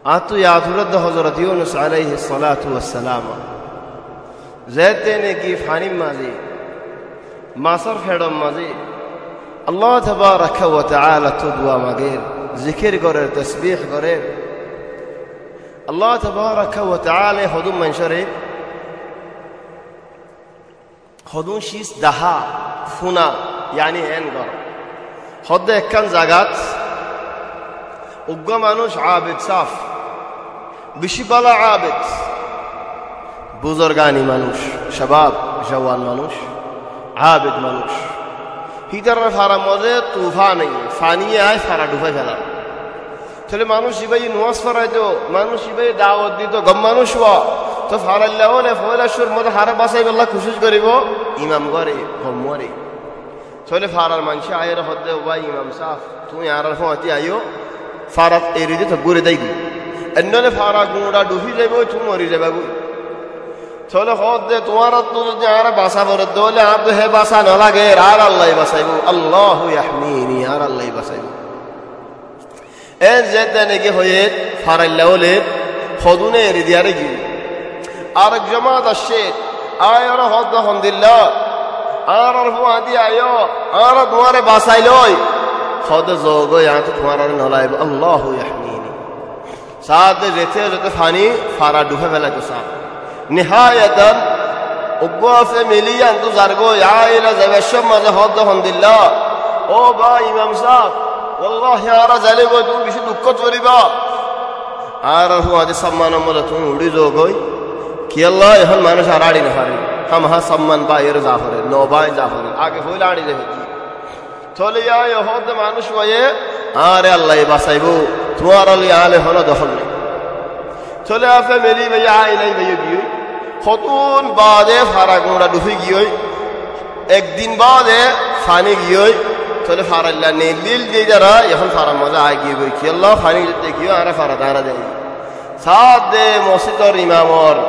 আতু ইয়াদুরদ হযরত ইউনুস আলাইহিস সালাতু ওয়াস সালাম যেতেনে কি ফানি মাঝে মাসর ফেডম মাঝে আল্লাহ তাবারাকা ওয়া তাআলা তো দোয়া মাগে জিকির করে তাসবিহ করে আল্লাহ তাবারাকা ওয়া তাআলা হুদুম মানশরে হুদুম শিস দাহা ফুনা yani en গর হদে একখান জাগাত উগ্র মানুষ আবেদ সাফ বিশিবালা আবেদ বুজুর্গানি মানুষ শাবাব জওয়ান মানুষ আবেদ মানুষ হিতার ফারা মজে তুফান নেই ফানিয়ে আয় ফারা ডুবাই ফেলা তাহলে মানুষ ইবাই নোয়াজ ফরাইতো মানুষ ইবাই দাওয়াত দিত গম মানুষ হওয়া তো ফারাল্লাহ হলে ফয়লাশুর মধ্যে হারা বাসাই বল্লা খুশি করিব ইমাম করে গমরে তাহলে ফারার মানুষ আয়ের হদ্দে ওবাই ইমাম সাফ তুমি আর হতি আইও ফারাত এরিদে তো ঘুরে দেই এন্নলে ফারা গুড়া ডুবি যাইব তুমি মরি যাবে তাহলে হদ্দে তোমার তো যদি আর বাসা বরে দলে আর হে বাসা না লাগে আর আল্লাহ বাসাইব আল্লাহু ইয়াহমিনি আর আল্লাহ বাসাইব এর যেতে নাকি হয়ে ফারাল্লাহ হলে হদুনে এরিদি আরে গি আর জামাত আসে আয়র হদ আলহামদুলিল্লাহ আর হুয়াদি আয়ো আর তোমারে বাসাই লই খদ যোগ ইয়া তো তোমার আর নলাইব আল্লাহু ইয়াহমিনি সাথে যেতে যেতে ফানি ফারা ডুবে ফেলা তো সা নিহায়াতান উগফে মিলিয়ান তো জারগো আইলা যাবেশম মাঝে হদ আলহামদুলিল্লাহ ও বা ইমাম সাহেব والله আর জালে গো তুমি বেশি দুঃখ করিবা আর হুয়াদি সম্মান মলে তুমি উড়ি যোগই কি আল্লাহ এখন মানুষ আর আড়ি না পারে हम हाँ सम्मान बायर जाफरे नो बाय जाफरे आगे होइला आड़ी देहि चले या यहद मानुष वये आरे अल्लाह बासाइबो तुम्हार अली आले होना दखल नहीं चले आफे मेरी भैया आइले भैया गियो खतून बादे फारा गुंडा डुफी गियो एक दिन बादे फानी गियो चले फारा अल्लाह ने लील दे जरा यहन फारा मजा आ गियो कि अल्लाह फानी दे गियो आरे फारा दाना दे साथ दे मस्जिद और इमाम और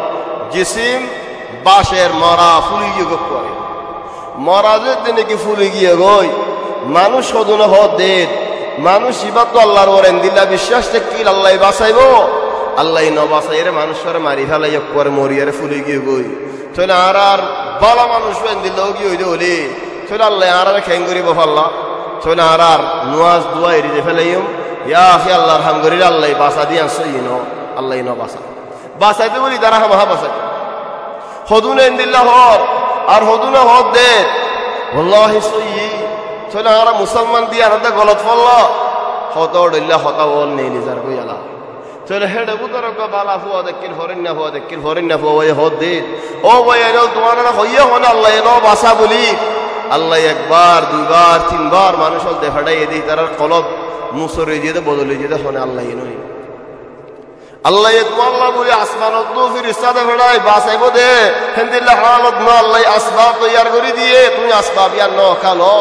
जिस्म বাশের মরা ফুলি গিয়ে করে মরাজের দিনে কি ফুলি গিয়ে গই মানুষ সদুন হদে মানুষ ইবাদত আল্লাহর ওরেন দিলা বিশ্বাস কি আল্লাহ বাঁচাইব আল্লাহ ন বাঁচাইরে মানুষের মারি ফেলাই করে মরিয়ারে ফুলি গিয়ে গই তাহলে আর বলা মানুষ দিলেও কি হইলে হলে তাহলে আল্লাহ আর খেঙ্গুরি বফাল্লা তাহলে আর নুয়াজ দোয়া এড়িয়ে ফেলাইম ইয়া আখি আল্লাহ আলহামদুলিল্লাহ আল্লাহ বাঁচা দিয়ে আসছে আল্লাহ ন বাঁচা বাঁচাইতে বলি তারা হামাহা বাঁচাইতে হদুনে ইন্দিল্লাহ হর আর হদুনে হদ দে ওয়াল্লাহি সয়ি চলে আর মুসলমান দিয়া আনতে গলত ফল্লা হতড়িল্লাহ হতাওল নেই নিজার কইলা চলে হেডে বুতর ক বালা ফুয়া দেকির ফরিন না ফুয়া ওই হদ দে ও ভাই এনো তোমার না হইয়া হন আল্লাহ এনো বাসা বলি আল্লাহ একবার দুইবার তিনবার মানুষ দেখাড়াই দেই তার কলব মুসরে যেতে বদলে যেতে হন আল্লাহ এনোই আল্লাহ আল্লাহ বলে আসমান ফিরিস্তাদের ফেড়াই বাসাইব দে হেন্দিল্লাহ হালত ন আল্লাহ আসবাব তৈয়ার করে দিয়ে তুমি আসবাব ইয়ার ন খালো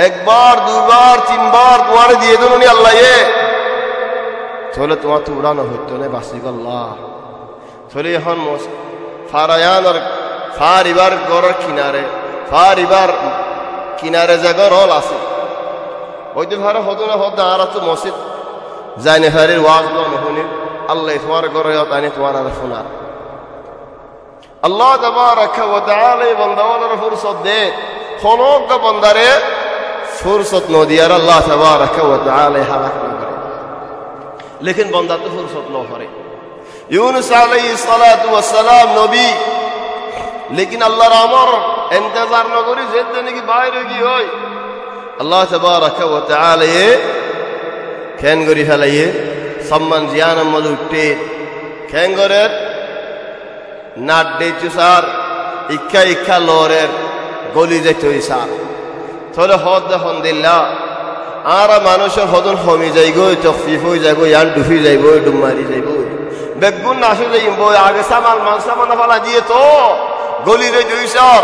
একবার দুইবার তিনবার তোমার দিয়ে দেন উনি আল্লাহ চলে তোমার তো উড়ানো হইতো না বাসি আল্লাহ চলে এখন ফারায়ান আর ফারিবার গড়ের কিনারে যে গড় হল আছে ওই তো ভাড়া হতো না হতো আর তো মসজিদ জানে হারির ওয়াজ নহনি আল্লাহ তোমার ঘরে তানি তোমার আর শোনা আল্লাহ তাবারাকা ওয়া তাআলা বান্দাওয়ার ফুরসত দে খনক বান্দারে ফুরসত ন দিয়ার আল্লাহ তাবারাকা ওয়া তাআলা হালাক করে লেকিন বান্দা তো ফুরসত ন করে ইউনুস আলাইহিস সালাতু ওয়াস সালাম নবী লেকিন আল্লাহর আমর ইন্তজার ন করি যেতে নাকি বাইরে কি হয় আল্লাহ তাবারাকা ওয়া তাআলা কেন গরি ফেলাইয়ে সম্মান জিয়ান মল উঠতে কেন গরের নাট দেইছু স্যার ইক্কা লরের গলি যাইতো স্যার তাহলে হদ আলহামদুলিল্লাহ আর মানুষের হদন কমি যাইগো তকফিফ হয়ে যাইগো ইয়ান ডুফি যাইবো ডুমারি যাইবো বেগুন না আসলে যাইব আগে সামাল মানসামানা ফালা দিয়ে তো গলি রে দুই স্যার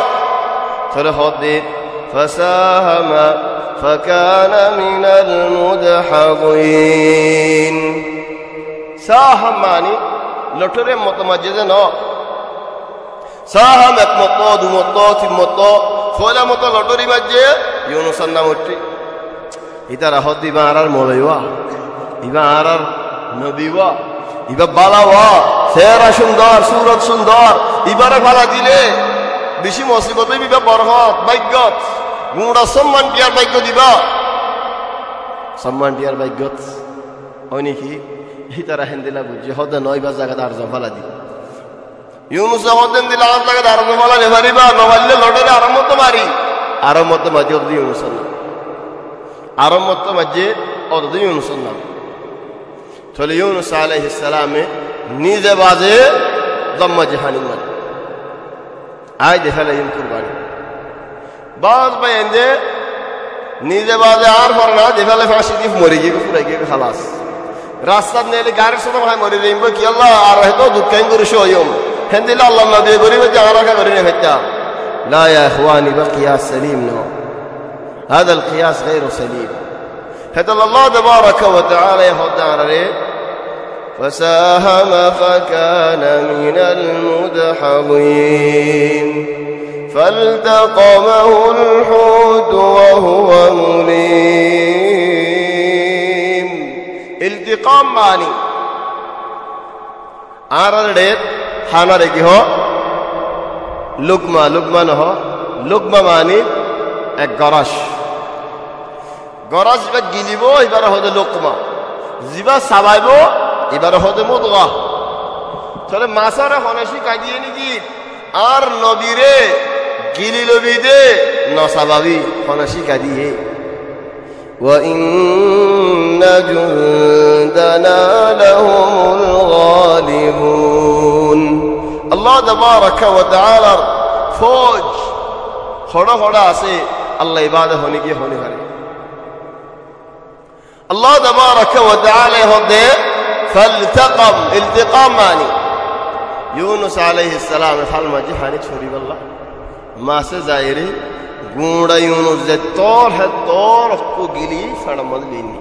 তাহলে হদ দে ফাসাহামা فكان من المدحضين ساهم ماني لوتره متمجده نو ساهم متو دو متو تي متو فولا متو لوتري مجه يونس নাম উঠি ইতারা হদি বারার মলইওয়া ইবারার নবী ওয়া ইবা বালা ওয়া চেহারা সুন্দর সুরত সুন্দর ইবারে ভালা দিলে বেশি মুসিবত হইবা বরহত ভাগ্যত গুড়া সম্মান টিয়ার ভাগ্য দিবা সম্মান টিয়ার ভাগ্যত হয় নাকি এই তারা হেন্দিলা বুঝছে হদে নয়বা জায়গা আর জফালা দি ইউনুস হদেন দিলা আর জায়গা আর জফালা নেভারিবা নবাইলে লড়ে আরম্ভ তো মারি আরম্ভ তো মাঝে অবধি ইউনুস নাম আরম্ভ তো মাঝে অবধি ইউনুস নাম তাহলে ইউনুস আলাইহিস সালামে নিজে বাজে জম্মা জাহানি মানে আয় দেখালে ইন কুরবানি বাজ বাইন্দে নিজে বাজে আর পরে না দেখালে ফাঁসি দিয়ে মরে গিয়ে পুরাই গিয়ে খালাস রাস্তা নেলে গাড়ির সাথে ভাই মরে যাইব কি আল্লাহ আর হয়তো দুঃখাই করে শোয়ম হেন দিলে আল্লাহ না দিয়ে গরিব যে আর রাখা করে নে হত্যা لا يا اخواني بقياس سليم نو هذا القياس غير سليم هذا الله تبارك وتعالى يهد عليه فساهم فكان من المدحضين فالتقمه الحوت وهو مليم التقام معني عرض حانا ركي هو لقمة نهو لقمة معني এক গরাস গরাস বা গিলিব এবারে হতে লোকমা জিবা সাবাইব এবারে হতে মুদগা তাহলে মাসারে হনসি কাজিয়ে নাকি আর নবীরে গিলি লবি দে নসাবাবি হনসি কাজিয়ে وَإِنَّ جُندَنَا لَهُمُ الْغَالِبُونَ আল্লাহ তাবারাকা ওয়া তাআলার ফৌজ খড়া খড়া আছে আল্লাহ ইবাদত হনে গিয়ে হনে পারে আল্লাহ তাবারাকা ওয়া তাআলা হদে ফালতাকাম ইলতিকাম মানে ইউনুস আলাইহিস সালাম ফালমা জিহানি ছড়ি বল্লা মাসে যায়রে গুড়া ইউনুস যে তোর হে তোর কো গিলি ফড়মদ লিনি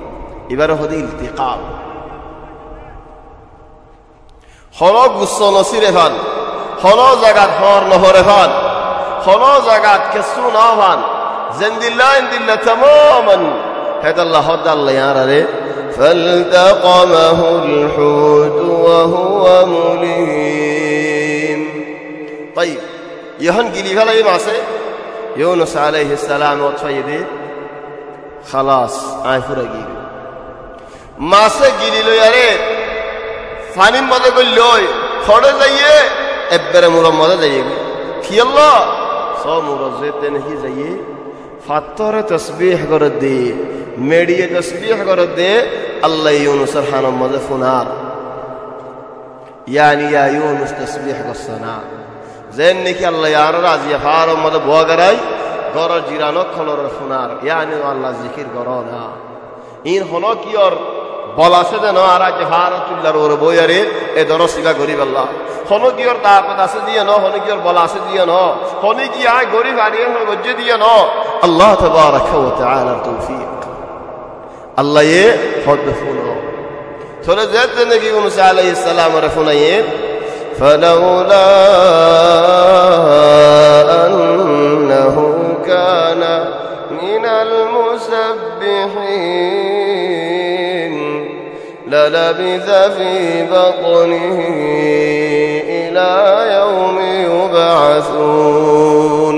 এবারে হদে ইলতিকাম হলো গুসো নসিরে ফাল হলো জায়গাত হর নহরে ফাল হলো জায়গাত কেসু না ফাল জিন্দিল্লাহ ইনদিল্লাহ তামামান هذا الله هذا الله يارى فالتقمه الحوت وهو مليم طيب يهن قلي فلا يمعسي يونس عليه السلام وطفيدي خلاص عايفو رقيق معسي قلي له ياري فانين ماذا قل له خورة زيه اببر مرمضة زيه كي الله سو مرزيت نہیں زيه فاتور تسبيح کرد دے میڈیے تسبیح کرد دے اللہ یونس رحانہ مدفنار یعنی یا یونس تسبیح کرسنا زین نکی اللہ یار رازی خارو مدب وگرائی گورا جیرانو کھلو رفنار یعنی اللہ ذکر کرونا این ہنو کی اور বলাছে যে না আর জাহারাতুল্লাহর ওর বইয়ারে এ দরসিবা গরিব আল্লাহ হনো কি ওর তাকত আছে দিয়ে না হনো কি ওর বলা আছে দিয়ে না হনি কি আয় গরিব আরিয়ে গজ্জে দিয়ে না আল্লাহ তাবারাকা ওয়া তাআলা তৌফিক আল্লাহ এ হদফুনো চলে যেতে নবী ইউনুস আলাইহিস সালাম রফুনায়ে ফালাউলা আন্নাহু কানা মিনাল মুসাব্বিহিন للبث في بطنه إلى يوم يبعثون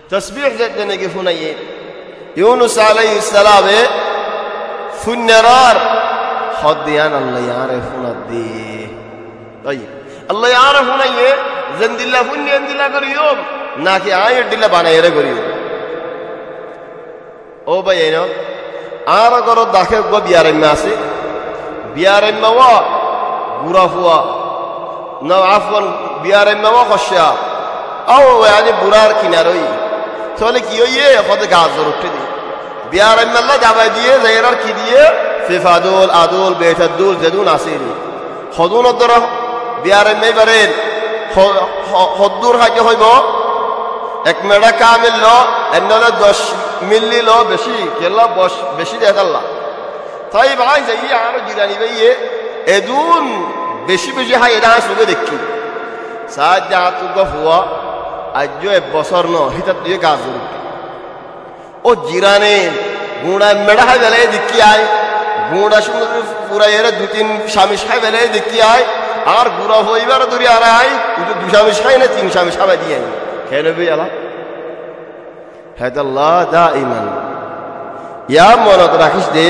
تسبيح جدا نقفون يونس عليه السلام في النار خديان الله يعرفون الدين طيب الله يعرفون زند الله فني عند الله كريم ناكي آية الله بانا يرى كريم أو بينه আর গর দাখে গো বিয়ারেম্মা আছে বিয়ারেম্মা ওয়া গুরাফুয়া না আফওয়ান বিয়ারেম্মা ওয়া খশা আও يعني বুরার কিনারই চলে কি হইয়ে কত গাজর উঠে দি বিয়ারেম্মা আল্লাহ দাবাই দিয়ে জায়রার কি দিয়ে ফিফাদুল আদুল বেতাদুল জাদুন আসিরি খদুন দর বিয়ারেম্মাই বারেন খদুর হাজে হইব এক মেডা কামিল ল এনলে 10 মিলি ল বেশি কেলা বস বেশি দেখাল্লা তাই ভাই যাই আর জিরানি ভাইয়ে এদুন বেশি বেশি হাই এটা সুগে দেখি সাজ জাতু গফুয়া আজও এক বছর ন হিতাত দিয়ে গাছ ও জিরানে গুড়া মেডা হাই বেলে দেখি আয় গুঁড়া সুন্দর পুরা এর 2-3 স্বামী সাই বেলে দেখি আয় আর গুড়া হইবার ধরি আর আয় 2 স্বামী সাই না 3 স্বামী সাবাই দিয়ে খেয়ে নেবে আলা হেদাল্লাহ দা ইমান ইয়া মনত রাখিস দে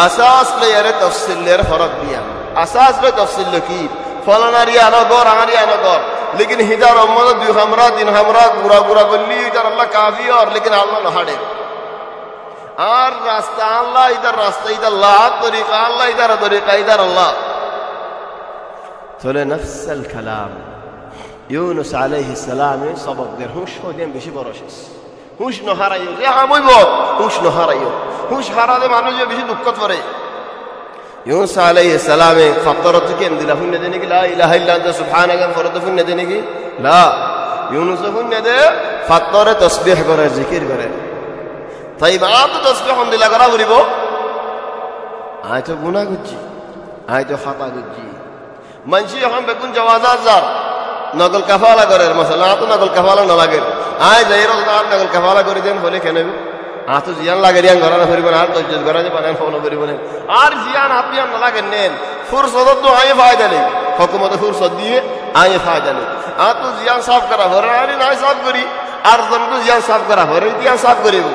আসাস লেয়ারে তফসিলের ফরক দিয়া আসাস লে তফসিল কি ফলানারি আনগর আনারি আনগর लेकिन हिदार उम्मत 2 हमरा 3 हमरा गुरा गुरा गल्ली इधर अल्लाह काफी और लेकिन अल्लाह नहाड़े और रास्ता अल्लाह इधर अल्लाह तरीका अल्लाह इधर तरीका इधर अल्लाह थोड़े नफ्सल कलाम यूनुस अलैहिस सलाम सबक दे हुश हो देम बेশি বরশিস হুশ ন হারাইও যে হামইব হুশ ন হারাইও হুশ হারালে মানুষ বেশি দুঃখ করে यूनुस अलैहिस सलाम फतरत के दिला हुन देने की ला इलाहा इल्ला अंत सुबहानक फरत हुन देने की ला यूनुस हुन दे फतर तस्बीह करे जिकिर करे তাই বাত তসবিহ হামদুলিল্লাহ করা বলিব আয় তো গুনাহ করছি আয় তো খাতা করছি মানসি এখন বেগুন জাওয়াজাত যার নকল কাফালা করে মাসালা তো নকল কাফালা না লাগে আয় যাইর আল্লাহ নকল কাফালা করে দেন বলে কেন আ তো জিয়ান লাগে রিয়ান গরানা করিব না আর তো ইজ্জত গরানে বানান ফলো করিব না আর জিয়ান আপনি না লাগে নেন ফুরসত তো আয় ফায়দা নেই হুকুমত ফুরসত দিয়ে আয় ফায়দা নেই আ তো জিয়ান সাফ করা ভরে আরে না সাফ করি আর জন তো জিয়ান সাফ করা ভরে দিয়া সাফ করিব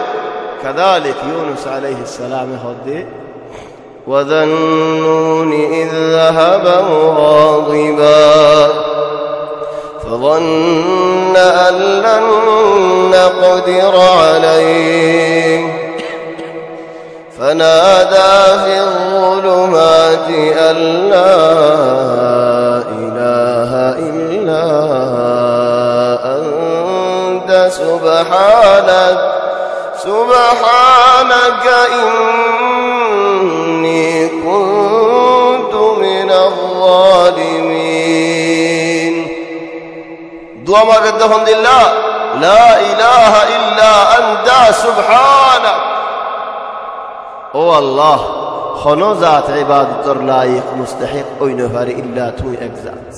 كذلك يونس عليه السلام هدي وذا النون إذ ذهب مغاضبا فظن أن لن نقدر عليه فنادى في الظلمات أن لا إله إلا أنت سبحانك إني كنت من الظالمين دعاء ما قد الحمد لله لا إله إلا أنت سبحانك او الله خنو ذات عبادت لائق مستحق او نفر إلا تو ایک ذات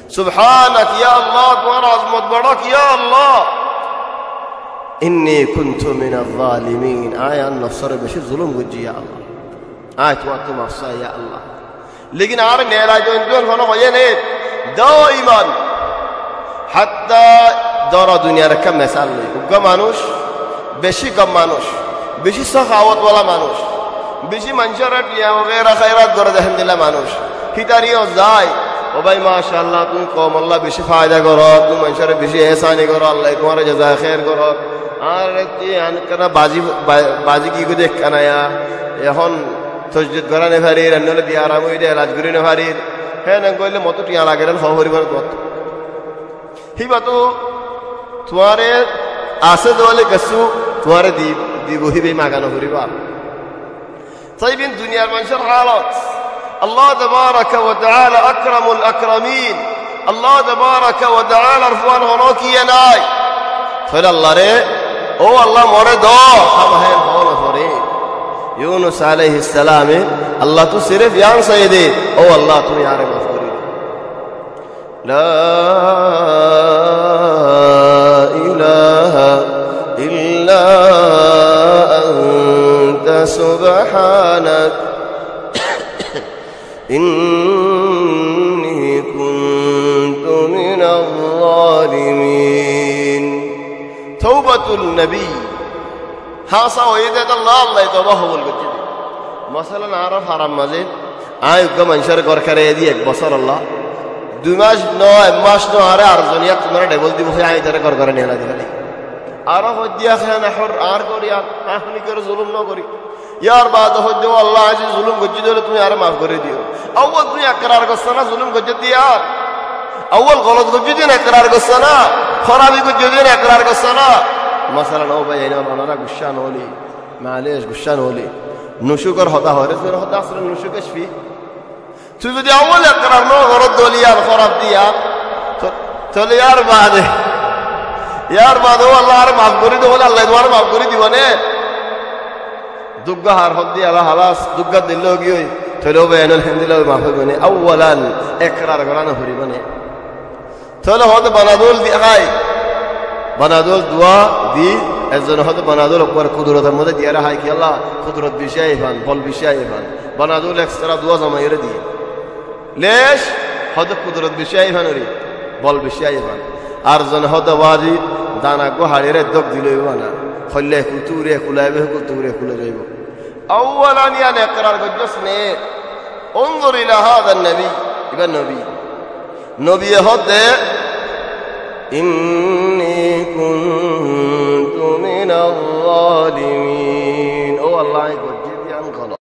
سبحانك يا الله تمہارا عظمت بڑک يا الله إني كنت من الظالمين آية النصر بشي ظلم قجي يا الله آية وقت مصا يا الله لكن عارف نيلا جو انتون هنا وينيت دائما حتى دارا دنيا ركب مثال لي وقا مانوش بشي قم مانوش بشي سخاوت ولا مانوش بشي منشرت يا وغيرها خيرات قرد الحمد لله مانوش هتاري وزاي وباي ما شاء الله تم قوم الله بشي فائدة قرأ تم منشرت بشي احساني قرأ الله تمہارا جزاء خير قرأ আর কেন বাজি কি দেখ কানায়া এখন তসজিদ করা নে ভারি রান্নলে দিয়ে আরাম হয়ে দেয় রাজ করি নে ভারি হ্যাঁ না কইলে মতো টিয়া লাগে হ পরিবার কত হিবা তো তোমারে আসে দলে গসু তোমারে দিব হিবে মাগানো করিবা তাইবিন দুনিয়ার মানুষের হালত আল্লাহ তাবারাকা ওয়া তাআলা আকরামুল আকরামিন আল্লাহ তাবারাকা ওয়া তাআলা রফওয়ান হনো কি নাই ফলে আল্লাহ রে او الله মোরে দাও हम हैं হল করে ইউনুস আলাইহিস সালামে আল্লাহ তো সিরফ ইয়ান সাইদে ও আল্লাহ তুমি আরে মাফ করে লা ইলাহা ইল্লা আনতা সুবহানাক ইন্নী কুনতু মিনাল যালিমিন তওবাতুল নবী হাসা ওয়াইদাত আল্লাহ আল্লাহ তওবা কবুল করতে মাসালান আরফ হারাম মাঝে আয় গো মানুষের ঘর করে দি এক বছর আল্লাহ 2 মাস নয় মাস নয় আরে আর জনিয়া তোমরা ডবল দিব হয় আয় তারে ঘর করে নিয়ে লাগি খালি আরফ দিয়া খানা হর আর করিয়া আপনি করে জুলুম না করি ইয়ার বাদ হদ্দ আল্লাহ আজ জুলুম গজ্জি দিলে তুমি আর maaf করে দিও আউয়াল তুই ইকরার করছ না জুলুম গজ্জি দিয়া আউয়াল গলত গজ্জি দিন ইকরার করছ না খরাবি গজ্জি দিন ইকরার করছ না মাসালান ও ভাই এনা বানারা গুশান হলি মালেশ গুশান হলি নুশুকর হতা হরে ফির হতা আসলে নুশুকশ ফি তুই যদি আউয়াল ইকরার না গরদ দলিয়া খরাব দিয়া চলে ইয়ার বাদ ও আল্লাহ আর maaf করে দিও আল্লাহ তোমার maaf করে দিব না দুগ্গা হার হদ্দি আলা হালাস দুগ্গা দিল্লো কি হই তলে বেন আলহামদুলিল্লাহ maaf হইবনে আউয়ালান ইকরার করানো হরিবনে তলে হতে বানাদুল দি খাই বানাদুল দোয়া দি একজন হয়তো বানাদুল অকবার কুদরতের মধ্যে দিয়ে হাই কি আল্লাহ কুদরত বিষয় ইফান বল বিষয় ইফান বানাদুল এক্সট্রা দোয়া জমাইরে দিয়ে লেশ হয়তো কুদরত বিষয় ইফান বল বিষয় ইফান আর জন হয়তো বাজি দানা গো হাড়িরে দক দিলইব না খল্লে কুতুরে কুলাইবে কুতুরে কুলে যাইব আউয়ালান ইয়ান ইকরার গজসনে انظر الى هذا النبي ইবা নবী হতে ইন্নী কুন